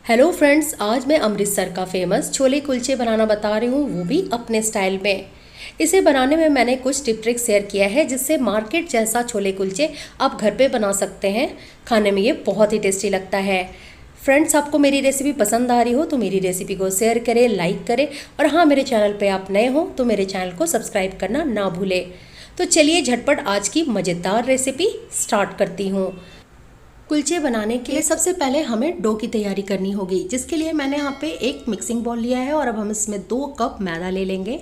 Hello friends, आज मैं अमृतसर का फेमस छोले कुलचे बनाना बता रही हूँ, वो भी अपने स्टाइल में। इसे बनाने में मैंने कुछ टिप ट्रिक शेयर किया है जिससे मार्केट जैसा छोले कुलचे आप घर पे बना सकते हैं। खाने में ये बहुत ही टेस्टी लगता है। फ्रेंड्स, आपको मेरी रेसिपी पसंद आ रही हो तो मेरी रेसिपी को शेयर करें, लाइक करें और हाँ, मेरे चैनल पे आप नए हो तो मेरे चैनल को सब्सक्राइब करना ना भूलें। तो चलिए झटपट आज की मज़ेदार रेसिपी स्टार्ट करती हूँ। कुलचे बनाने के लिए सबसे पहले हमें डो की तैयारी करनी होगी, जिसके लिए मैंने यहाँ पे एक मिक्सिंग बाउल लिया है और अब हम इसमें 2 कप मैदा ले लेंगे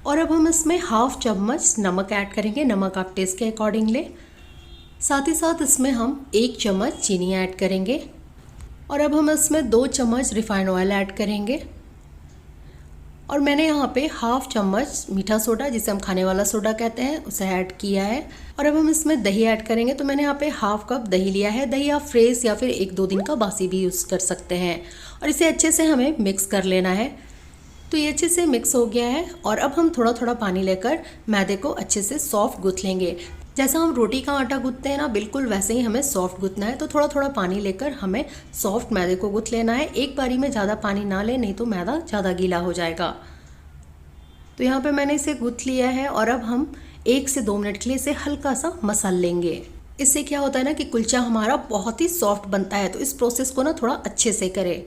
और अब हम इसमें हाफ चम्मच नमक ऐड करेंगे। नमक आप टेस्ट के अकॉर्डिंग लें। साथ ही साथ इसमें हम 1 चम्मच चीनी ऐड करेंगे और अब हम इसमें 2 चम्मच रिफाइंड ऑयल ऐड करेंगे और मैंने यहाँ पे हाफ चम्मच मीठा सोडा, जिसे हम खाने वाला सोडा कहते हैं, उसे ऐड किया है। और अब हम इसमें दही ऐड करेंगे। तो मैंने यहाँ पे हाफ कप दही लिया है। दही आप फ्रेश या फिर 1-2 दिन का बासी भी यूज़ कर सकते हैं और इसे अच्छे से हमें मिक्स कर लेना है। तो ये अच्छे से मिक्स हो गया है और अब हम थोड़ा थोड़ा पानी लेकर मैदे को अच्छे से सॉफ्ट गूँथ लेंगे। जैसा हम रोटी का आटा गूँथते हैं ना, बिल्कुल वैसे ही हमें सॉफ्ट गूँथना है। तो थोड़ा थोड़ा पानी लेकर हमें सॉफ्ट मैदे को गूँथ लेना है। एक बारी में ज़्यादा पानी ना लें, नहीं तो मैदा ज़्यादा गीला हो जाएगा। तो यहाँ पे मैंने इसे गूँथ लिया है और अब हम 1 से 2 मिनट के लिए इसे हल्का सा मसल लेंगे। इससे क्या होता है ना कि कुलचा हमारा बहुत ही सॉफ्ट बनता है। तो इस प्रोसेस को ना थोड़ा अच्छे से करें।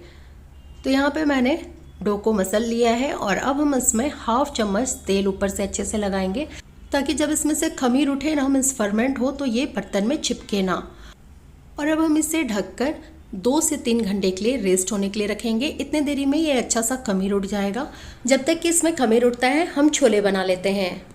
तो यहाँ पे मैंने डो को मसल लिया है और अब हम इसमें हाफ चम्मच तेल ऊपर से अच्छे से लगाएंगे, ताकि जब इसमें से खमीर उठे ना, हम इस फर्मेंट हो तो ये बर्तन में चिपके ना। और अब हम इसे ढककर 2 से 3 घंटे के लिए रेस्ट होने के लिए रखेंगे। इतने देरी में ये अच्छा सा खमीर उठ जाएगा। जब तक कि इसमें खमीर उठता है हम छोले बना लेते हैं।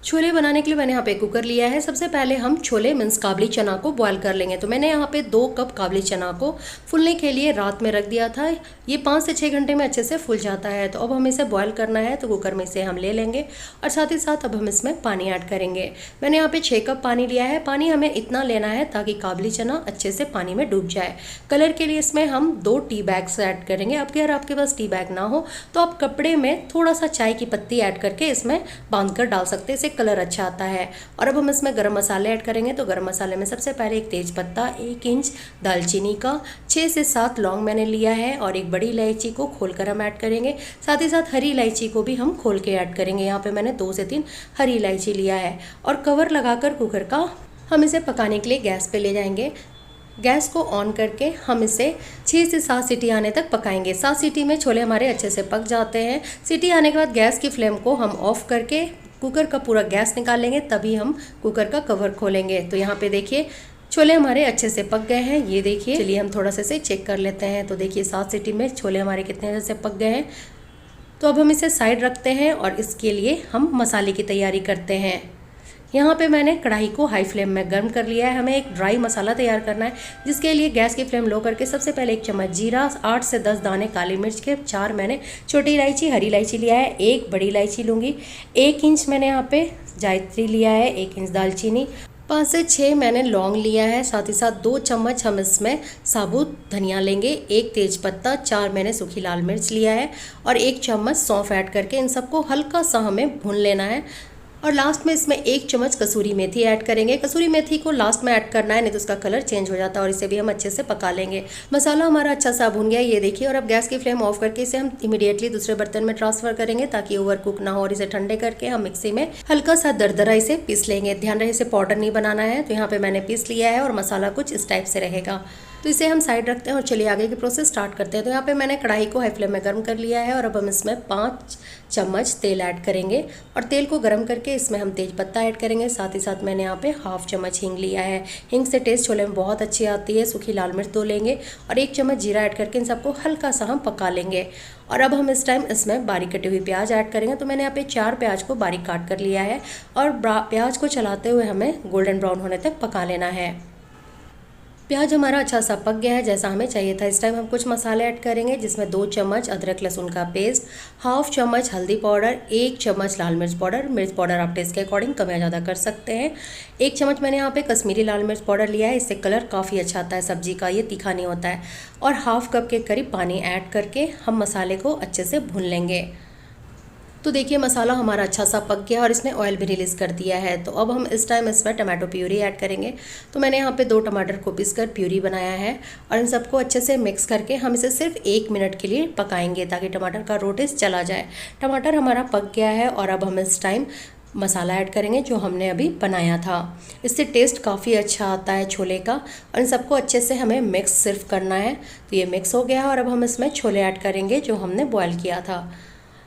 छोले बनाने के लिए मैंने यहाँ पे कुकर लिया है। सबसे पहले हम छोले मीन्स काबली चना को बॉयल कर लेंगे। तो मैंने यहाँ पे 2 कप काबली चना को फूलने के लिए रात में रख दिया था। ये 5 से 6 घंटे में अच्छे से फूल जाता है। तो अब हमें इसे बॉयल करना है, तो कुकर में इसे हम ले लेंगे और साथ ही साथ अब हम इसमें पानी ऐड करेंगे। मैंने यहाँ पे 6 कप पानी लिया है। पानी हमें इतना लेना है ताकि काबली चना अच्छे से पानी में डूब जाए। कलर के लिए इसमें हम 2 टी बैग्स ऐड करेंगे। अब अगर आपके पास टी बैग ना हो तो आप कपड़े में थोड़ा सा चाय की पत्ती ऐड करके इसमें बांध कर डाल सकते हैं, कलर अच्छा आता है। और अब हम इसमें गरम मसाले ऐड करेंगे। तो गरम मसाले में सबसे पहले 1 तेज पत्ता, 1 इंच दालचीनी का, 6 से 7 लौंग मैंने लिया है और 1 बड़ी इलायची को खोलकर हम ऐड करेंगे। साथ ही साथ हरी इलायची को भी हम खोल के ऐड करेंगे। यहाँ पे मैंने 2 से 3 हरी इलायची लिया है और कवर लगाकर कुकर का हम इसे पकाने के लिए गैस पे ले जाएंगे। गैस को ऑन करके हम इसे 6 से 7 सीटी आने तक पकाएंगे। 7 सीटी में छोले हमारे अच्छे से पक जाते हैं। सीटी आने के बाद गैस की फ्लेम को हम ऑफ करके कुकर का पूरा गैस निकाल लेंगे, तभी हम कुकर का कवर खोलेंगे। तो यहाँ पे देखिए छोले हमारे अच्छे से पक गए हैं। ये देखिए, चलिए हम थोड़ा सा इसे चेक कर लेते हैं। तो देखिए 7 सीटी में छोले हमारे कितने अच्छे से पक गए हैं। तो अब हम इसे साइड रखते हैं और इसके लिए हम मसाले की तैयारी करते हैं। यहाँ पे मैंने कढ़ाई को हाई फ्लेम में गर्म कर लिया है। हमें एक ड्राई मसाला तैयार करना है, जिसके लिए गैस की फ्लेम लो करके सबसे पहले 1 चम्मच जीरा, 8 से 10 दाने काली मिर्च के, 4 मैंने छोटी इलायची, हरी इलायची लिया है, 1 बड़ी इलायची लूँगी, 1 इंच मैंने यहाँ पे जायत्री लिया है, 1 इंच दालचीनी, 5 से 6 मैंने लौंग लिया है। साथ ही साथ 2 चम्मच हम इसमें साबुत धनिया लेंगे, 1 तेज पत्ता, 4 मैंने सूखी लाल मिर्च लिया है और 1 चम्मच सौंफ ऐड करके इन सबको हल्का सा हमें भून लेना है। और लास्ट में इसमें 1 चम्मच कसूरी मेथी ऐड करेंगे। कसूरी मेथी को लास्ट में ऐड करना है, नहीं तो उसका कलर चेंज हो जाता है। और इसे भी हम अच्छे से पका लेंगे। मसाला हमारा अच्छा सा भून गया, ये देखिए। और अब गैस की फ्लेम ऑफ करके इसे हम इमीडिएटली दूसरे बर्तन में ट्रांसफर करेंगे, ताकि ओवर कुक ना हो। और इसे ठंडे करके हम मिक्सी में हल्का सा दरदरा इसे पीस लेंगे। ध्यान रहे इसे पाउडर नहीं बनाना है। तो यहाँ पे मैंने पीस लिया है और मसाला कुछ इस टाइप से रहेगा। तो इसे हम साइड रखते हैं और चलिए आगे की प्रोसेस स्टार्ट करते हैं। तो यहाँ पे मैंने कढ़ाई को हाई फ्लेम में गर्म कर लिया है और अब हम इसमें 5 चम्मच तेल ऐड करेंगे और तेल को गर्म करके इसमें हम तेज पत्ता ऐड करेंगे। साथ ही साथ मैंने यहाँ पे हाफ चम्मच हींग लिया है। हींग से टेस्ट छोले में बहुत अच्छी आती है। सूखी लाल मिर्च 2 लेंगे और 1 चम्मच जीरा ऐड करके इन सबको हल्का सा हम पका लेंगे। और अब हम इस टाइम इसमें बारीक कटी हुई प्याज ऐड करेंगे। तो मैंने यहाँ पे 4 प्याज को बारीक काट कर लिया है और प्याज को चलाते हुए हमें गोल्डन ब्राउन होने तक पका लेना है। प्याज हमारा अच्छा सा पक गया है, जैसा हमें चाहिए था। इस टाइम हम कुछ मसाले ऐड करेंगे, जिसमें 2 चम्मच अदरक लहसुन का पेस्ट, हाफ चम्मच हल्दी पाउडर, 1 चम्मच लाल मिर्च पाउडर। मिर्च पाउडर आप टेस्ट के अकॉर्डिंग कम या ज़्यादा कर सकते हैं। 1 चम्मच मैंने यहाँ पे कश्मीरी लाल मिर्च पाउडर लिया है। इससे कलर काफ़ी अच्छा आता है सब्जी का, ये तीखा नहीं होता है। और हाफ कप के करीब पानी ऐड करके हम मसाले को अच्छे से भून लेंगे। तो देखिए मसाला हमारा अच्छा सा पक गया और इसने ऑयल भी रिलीज़ कर दिया है। तो अब हम इस टाइम इसमें टमाटो प्यूरी ऐड करेंगे। तो मैंने यहाँ पे 2 टमाटर को पीसकर प्यूरी बनाया है और इन सबको अच्छे से मिक्स करके हम इसे सिर्फ 1 मिनट के लिए पकाएंगे ताकि टमाटर का रो टेस्ट चला जाए। टमाटर हमारा पक गया है और अब हम इस टाइम मसाला ऐड करेंगे जो हमने अभी बनाया था। इससे टेस्ट काफ़ी अच्छा आता है छोले का और इन सबको अच्छे से हमें मिक्स सिर्फ करना है। तो ये मिक्स हो गया है और अब हम इसमें छोले ऐड करेंगे जो हमने बॉयल किया था।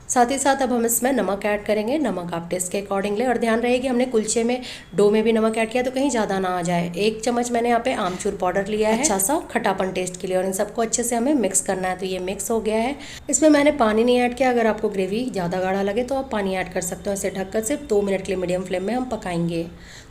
साथ ही साथ अब हम इसमें नमक ऐड करेंगे। नमक आप टेस्ट के अकॉर्डिंग लें और ध्यान रहे कि हमने कुलचे में डो में भी नमक ऐड किया तो कहीं ज़्यादा ना आ जाए। 1 चम्मच मैंने यहाँ पे आमचूर पाउडर लिया है अच्छा सा खटापन टेस्ट के लिए और इन सबको अच्छे से हमें मिक्स करना है। तो ये मिक्स हो गया है। इसमें मैंने पानी नहीं ऐड किया। अगर आपको ग्रेवी ज़्यादा गाढ़ा लगे तो आप पानी ऐड कर सकते हो। इसे ढककर सिर्फ 2 मिनट के लिए मीडियम फ्लेम में हम पकाएंगे।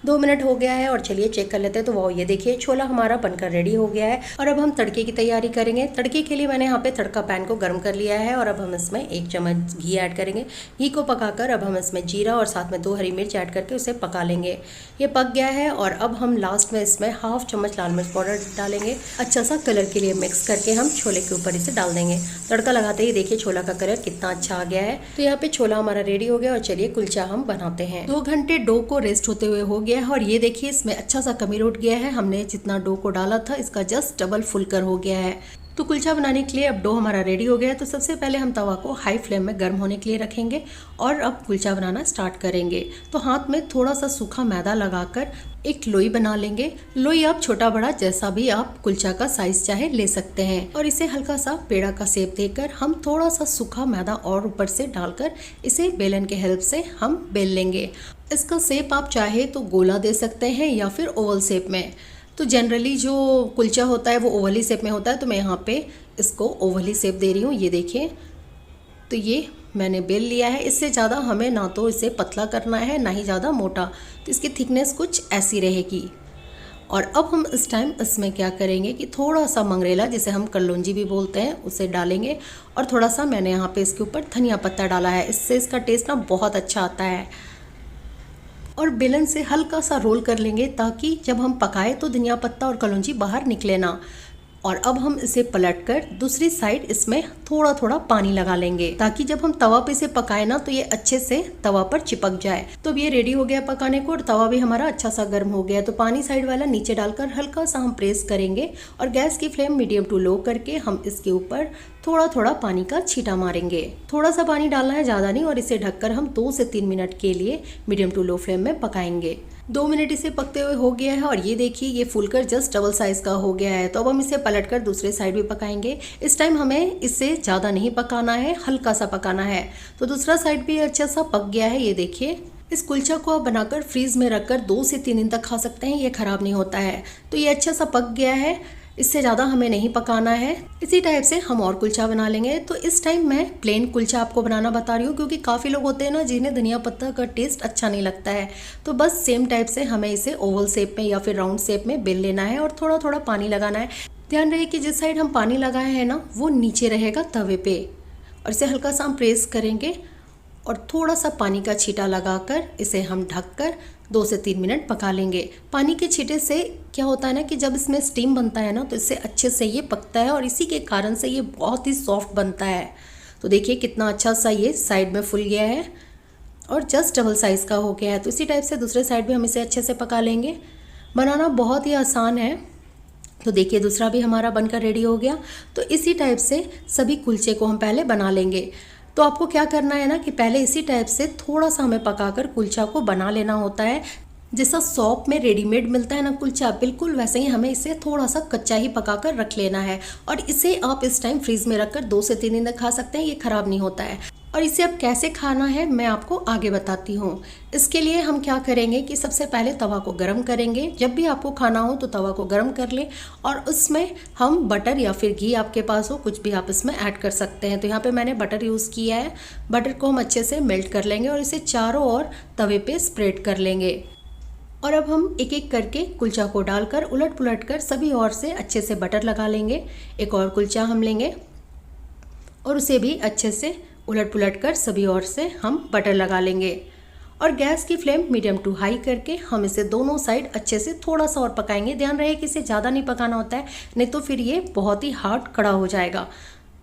2 मिनट हो गया है और चलिए चेक कर लेते हैं। तो वो ये देखिए छोला हमारा बनकर रेडी हो गया है और अब हम तड़के की तैयारी करेंगे। तड़के के लिए मैंने यहाँ पे तड़का पैन को गर्म कर लिया है और अब हम इसमें 1 चम्मच घी ऐड करेंगे। घी को पकाकर अब हम इसमें जीरा और साथ में 2 हरी मिर्च ऐड करके उसे पका लेंगे। ये पक गया है और अब हम लास्ट में इसमें 1/2 चम्मच लाल मिर्च पाउडर डालेंगे। अच्छा सा कलर के लिए मिक्स करके हम छोले के ऊपर इसे डाल देंगे। तड़का लगाते ही देखिए छोला का कलर कितना अच्छा आ गया है। तो यहाँ पे छोला हमारा रेडी हो गया और चलिए कुलचा हम बनाते हैं। 2 घंटे डो को रेस्ट होते हुए हो गया है और ये देखिए इसमें अच्छा सा कमी उठ गया है। हमने जितना डो को डाला था इसका जस्ट डबल फुलकर हो गया है। तो कुलचा बनाने के लिए अब डो हमारा रेडी हो गया है। तो सबसे पहले हम तवा को हाई फ्लेम में गर्म होने के लिए रखेंगे और अब कुलचा बनाना स्टार्ट करेंगे। तो हाथ में थोड़ा सा सूखा मैदा लगाकर एक लोई बना लेंगे। लोई आप छोटा बड़ा जैसा भी आप कुलचा का साइज चाहे ले सकते हैं और इसे हल्का सा पेड़ा का शेप देकर हम थोड़ा सा सूखा मैदा और ऊपर से डालकर इसे बेलन के हेल्प से हम बेल लेंगे। इसका शेप आप चाहे तो गोला दे सकते हैं या फिर ओवल शेप में। तो जनरली जो कुलचा होता है वो ओवल ही शेप में होता है। तो मैं यहाँ पे इसको ओवल ही शेप दे रही हूँ। ये देखिए तो ये मैंने बेल लिया है। इससे ज़्यादा हमें ना तो इसे पतला करना है ना ही ज़्यादा मोटा। तो इसकी थिकनेस कुछ ऐसी रहेगी। और अब हम इस टाइम इसमें क्या करेंगे कि थोड़ा सा मंगरेला जिसे हम कलौंजी भी बोलते हैं उसे डालेंगे और थोड़ा सा मैंने यहाँ पे इसके ऊपर धनिया पत्ता डाला है। इससे इसका टेस्ट ना बहुत अच्छा आता है। और बेलन से हल्का सा रोल कर लेंगे ताकि जब हम पकाएं तो धनिया पत्ता और कलौंजी बाहर निकले ना। और अब हम इसे पलटकर दूसरी साइड इसमें थोड़ा थोड़ा पानी लगा लेंगे ताकि जब हम तवा पे इसे पकाए ना तो ये अच्छे से तवा पर चिपक जाए। तो अब ये रेडी हो गया पकाने को और तवा भी हमारा अच्छा सा गर्म हो गया। तो पानी साइड वाला नीचे डालकर हल्का सा हम प्रेस करेंगे और गैस की फ्लेम मीडियम टू लो करके हम इसके ऊपर थोड़ा थोड़ा पानी का छींटा मारेंगे। थोड़ा सा पानी डालना है, ज़्यादा नहीं। और इसे ढककर हम 2 से 3 मिनट के लिए मीडियम टू लो फ्लेम में पकाएंगे। 2 मिनट इसे पकते हुए हो गया है और ये देखिए ये फूलकर जस्ट डबल साइज का हो गया है। तो अब हम इसे पलटकर दूसरे साइड भी पकाएंगे। इस टाइम हमें इसे ज़्यादा नहीं पकाना है, हल्का सा पकाना है। तो दूसरा साइड भी अच्छा सा पक गया है। ये देखिए इस कुलचा को आप बनाकर फ्रीज में रखकर 2 से 3 दिन तक खा सकते हैं। ये खराब नहीं होता है। तो ये अच्छा सा पक गया है। इससे ज़्यादा हमें नहीं पकाना है। इसी टाइप से हम और कुलचा बना लेंगे। तो इस टाइम मैं प्लेन कुलचा आपको बनाना बता रही हूँ क्योंकि काफ़ी लोग होते हैं ना जिन्हें धनिया पत्ता का टेस्ट अच्छा नहीं लगता है। तो बस सेम टाइप से हमें इसे ओवल शेप में या फिर राउंड शेप में बेल लेना है और थोड़ा थोड़ा पानी लगाना है। ध्यान रहे कि जिस साइड हम पानी लगाए हैं ना वो नीचे रहेगा तवे पे और इसे हल्का सा हम प्रेस करेंगे और थोड़ा सा पानी का छींटा लगाकर इसे हम ढककर 2 से 3 मिनट पका लेंगे। पानी के छींटे से क्या होता है ना कि जब इसमें स्टीम बनता है ना तो इससे अच्छे से ये पकता है और इसी के कारण से ये बहुत ही सॉफ्ट बनता है। तो देखिए कितना अच्छा सा ये साइड में फूल गया है और जस्ट डबल साइज़ का हो गया है। तो इसी टाइप से दूसरे साइड भी हम इसे अच्छे से पका लेंगे। बनाना बहुत ही आसान है। तो देखिए दूसरा भी हमारा बनकर रेडी हो गया। तो इसी टाइप से सभी कुलचे को हम पहले बना लेंगे। तो आपको क्या करना है ना कि पहले इसी टाइप से थोड़ा सा हमें पकाकर कुलचा को बना लेना होता है। जैसा शॉप में रेडीमेड मिलता है ना कुलचा, बिल्कुल वैसे ही हमें इसे थोड़ा सा कच्चा ही पकाकर रख लेना है और इसे आप इस टाइम फ्रीज में रखकर 2 से 3 दिन तक खा सकते हैं। ये खराब नहीं होता है। और इसे अब कैसे खाना है मैं आपको आगे बताती हूँ। इसके लिए हम क्या करेंगे कि सबसे पहले तवा को गरम करेंगे। जब भी आपको खाना हो तो तवा को गरम कर ले और उसमें हम बटर या फिर घी आपके पास हो कुछ भी आप इसमें ऐड कर सकते हैं। तो यहाँ पे मैंने बटर यूज़ किया है। बटर को हम अच्छे से मेल्ट कर लेंगे और इसे चारों ओर तवे पे स्प्रेड कर लेंगे। और अब हम एक एक करके कुलचा को डालकर उलट पुलट कर सभी ओर से अच्छे से बटर लगा लेंगे। एक और कुलचा हम लेंगे और उसे भी अच्छे से उलट पुलट कर सभी ओर से हम बटर लगा लेंगे और गैस की फ्लेम मीडियम टू हाई करके हम इसे दोनों साइड अच्छे से थोड़ा सा और पकाएंगे। ध्यान रहे कि इसे ज़्यादा नहीं पकाना होता है, नहीं तो फिर ये बहुत ही हार्ड कड़ा हो जाएगा।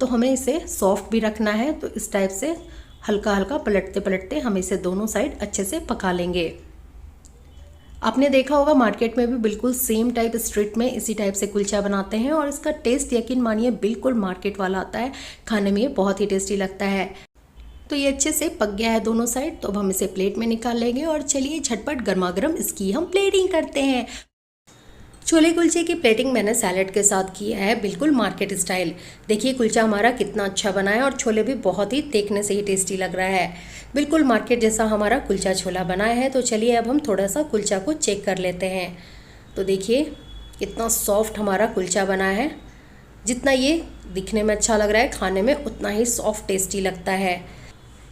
तो हमें इसे सॉफ्ट भी रखना है। तो इस टाइप से हल्का हल्का पलटते पलटते हम इसे दोनों साइड अच्छे से पका लेंगे। आपने देखा होगा मार्केट में भी बिल्कुल सेम टाइप स्ट्रीट में इसी टाइप से कुलचा बनाते हैं और इसका टेस्ट यकीन मानिए बिल्कुल मार्केट वाला आता है। खाने में ये बहुत ही टेस्टी लगता है। तो ये अच्छे से पक गया है दोनों साइड, तो अब हम इसे प्लेट में निकाल लेंगे और चलिए झटपट गर्मा गर्म इसकी हम प्लेटिंग करते हैं। छोले कुलचे की प्लेटिंग मैंने सैलेड के साथ किया है, बिल्कुल मार्केट स्टाइल। देखिए कुलचा हमारा कितना अच्छा बना है और छोले भी बहुत ही देखने से ही टेस्टी लग रहा है। बिल्कुल मार्केट जैसा हमारा कुलचा छोला बना है। तो चलिए अब हम थोड़ा सा कुलचा को चेक कर लेते हैं। तो देखिए कितना सॉफ्ट हमारा कुलचा बना है। जितना ये दिखने में अच्छा लग रहा है, खाने में उतना ही सॉफ्ट टेस्टी लगता है।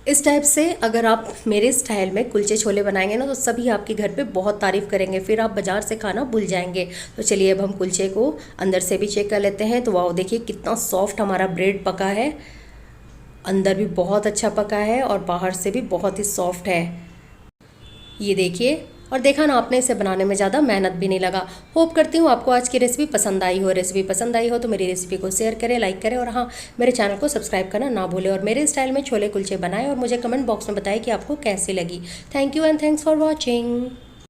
इस टाइप से अगर आप मेरे स्टाइल में कुलचे छोले बनाएंगे ना, तो सभी आपके घर पे बहुत तारीफ़ करेंगे, फिर आप बाज़ार से खाना भूल जाएंगे। तो चलिए अब हम कुलचे को अंदर से भी चेक कर लेते हैं। तो वाह, देखिए कितना सॉफ्ट हमारा ब्रेड पका है। अंदर भी बहुत अच्छा पका है और बाहर से भी बहुत ही सॉफ्ट है। ये देखिए, और देखा ना आपने, इसे बनाने में ज़्यादा मेहनत भी नहीं लगा। होप करती हूँ आपको आज की रेसिपी पसंद आई हो। रेसिपी पसंद आई हो तो मेरी रेसिपी को शेयर करें, लाइक करें और हाँ, मेरे चैनल को सब्सक्राइब करना ना भूलें और मेरे स्टाइल में छोले कुलचे बनाएं और मुझे कमेंट बॉक्स में बताएं कि आपको कैसी लगी। Thank you and thanks for watching.